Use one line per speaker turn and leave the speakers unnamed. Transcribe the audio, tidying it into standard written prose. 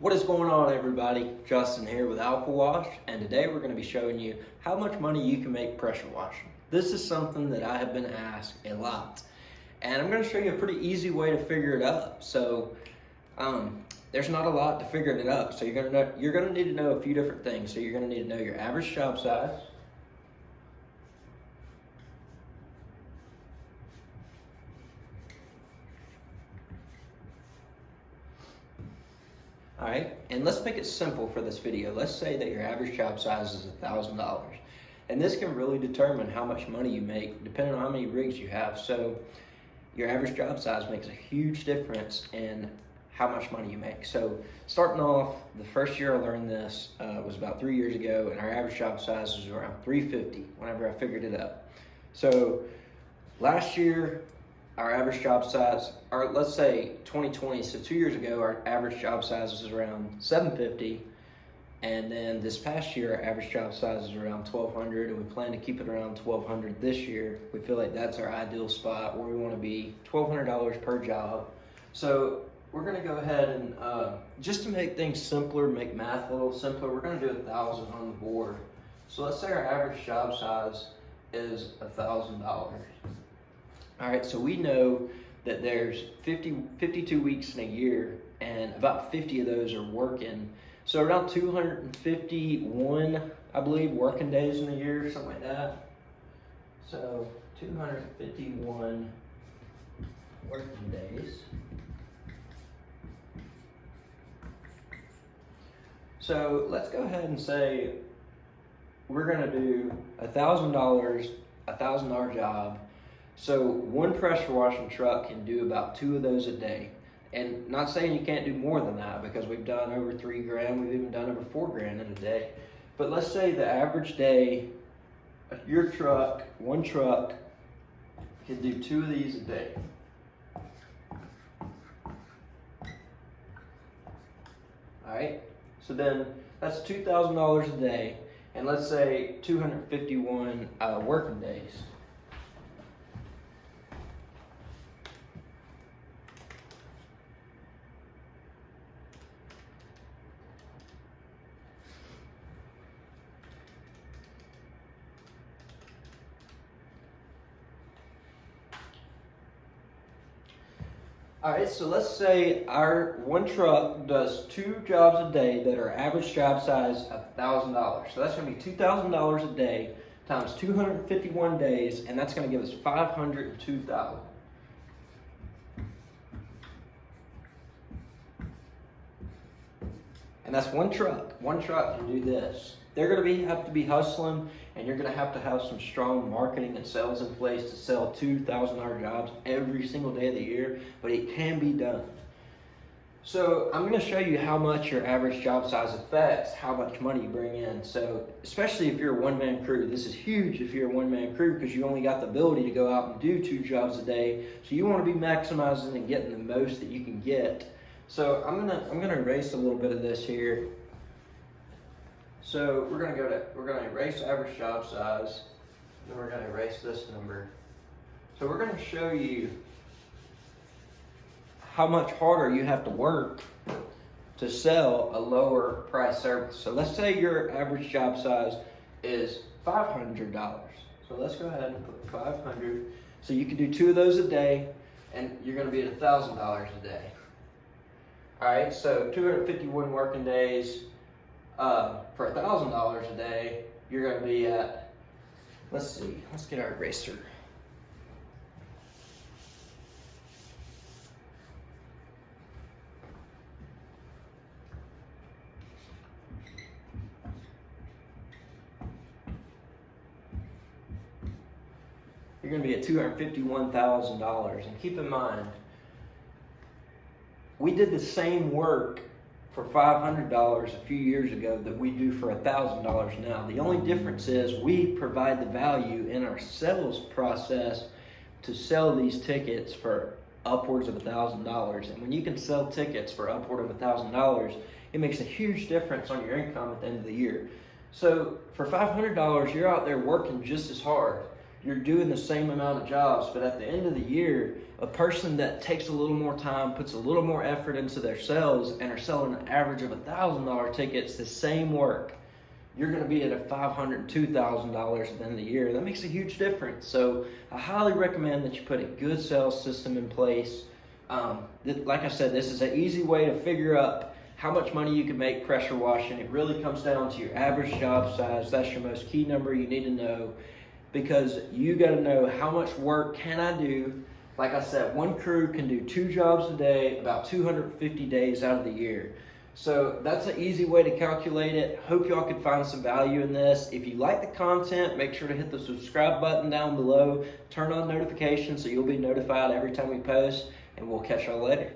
What is going on, everybody? Justin here with Alpha Wash, and today we're going to be showing you how much money you can make pressure washing. This is something that I have been asked a lot, and I'm going to show you a pretty easy way to figure it up. So there's not a lot to figuring it up, so you're going to need to know a few different things. So you're going to need to know your average job size, all right, and let's make it simple for this video. Let's say that your average job size is $1,000. And this can really determine how much money you make depending on how many rigs you have. So your average job size makes a huge difference in how much money you make. So starting off, the first year I learned this was about 3 years ago, and our average job size was around $350 whenever I figured it up. So last year, our average job size, or let's say 2020, so 2 years ago, our average job size was around $750. And then this past year, our average job size is around $1,200, and we plan to keep it around $1,200 this year. We feel like that's our ideal spot where we want to be, $1,200 per job. So we're going to go ahead and, just to make things simpler, make math a little simpler, we're going to do 1,000 on the board. So let's say our average job size is $1,000. All right, so we know that there's 52 weeks in a year, and about 50 of those are working. So around 251, I believe, working days in a year, something like that. So 251 working days. So let's go ahead and say we're gonna do $1,000 job. So one pressure washing truck can do about 2 of those a day. And not saying you can't do more than that, because we've done over $3,000, we've even done over $4,000 in a day. But let's say the average day, your truck, one truck, can do 2 of these a day. All right, so then that's $2,000 a day, and let's say 251 working days. All right, so let's say our one truck does 2 jobs a day that are average job size of $1,000. So that's gonna be $2,000 a day times 251 days, and that's gonna give us 502,000. And that's one truck. One truck can do this. They're gonna have to be hustling, and you're gonna have some strong marketing and sales in place to sell $2,000 jobs every single day of the year, but it can be done. So I'm gonna show you how much your average job size affects how much money you bring in. So especially if you're a one-man crew, this is huge if you're a one-man crew, because you only got the ability to go out and do 2 jobs a day. So you wanna be maximizing and getting the most that you can get. So I'm gonna erase a little bit of this here. So we're gonna erase average job size, then we're gonna erase this number. So we're gonna show you how much harder you have to work to sell a lower price service. So let's say your average job size is $500. So let's go ahead and put 500. So you can do 2 of those a day, and you're gonna be at $1,000 a day. All right, so 251 working days, for $1,000 a day, you're going to be at, let's see, let's get our eraser. You're going to be at $251,000, and keep in mind, we did the same work for $500 a few years ago that we do for $1,000 now. The only difference is we provide the value in our sales process to sell these tickets for upwards of $1,000. And when you can sell tickets for upward of $1,000, it makes a huge difference on your income at the end of the year. So for $500, you're out there working just as hard. you're doing the same amount of jobs, but at the end of the year, a person that takes a little more time, puts a little more effort into their sales, and are selling an average of $1,000 tickets, the same work, you're going to be at a $500, $2,000 at the end of the year. That makes a huge difference. So I highly recommend that you put a good sales system in place. Like I said, this is an easy way to figure out how much money you can make pressure washing. It really comes down to your average job size. That's your most key number you need to know, because you got to know how much work can I do. Like I said, one crew can do 2 jobs a day, about 250 days out of the year. So that's an easy way to calculate it. Hope y'all could find some value in this. If you like the content, make sure to hit the subscribe button down below. Turn on notifications so you'll be notified every time we post, and we'll catch y'all later.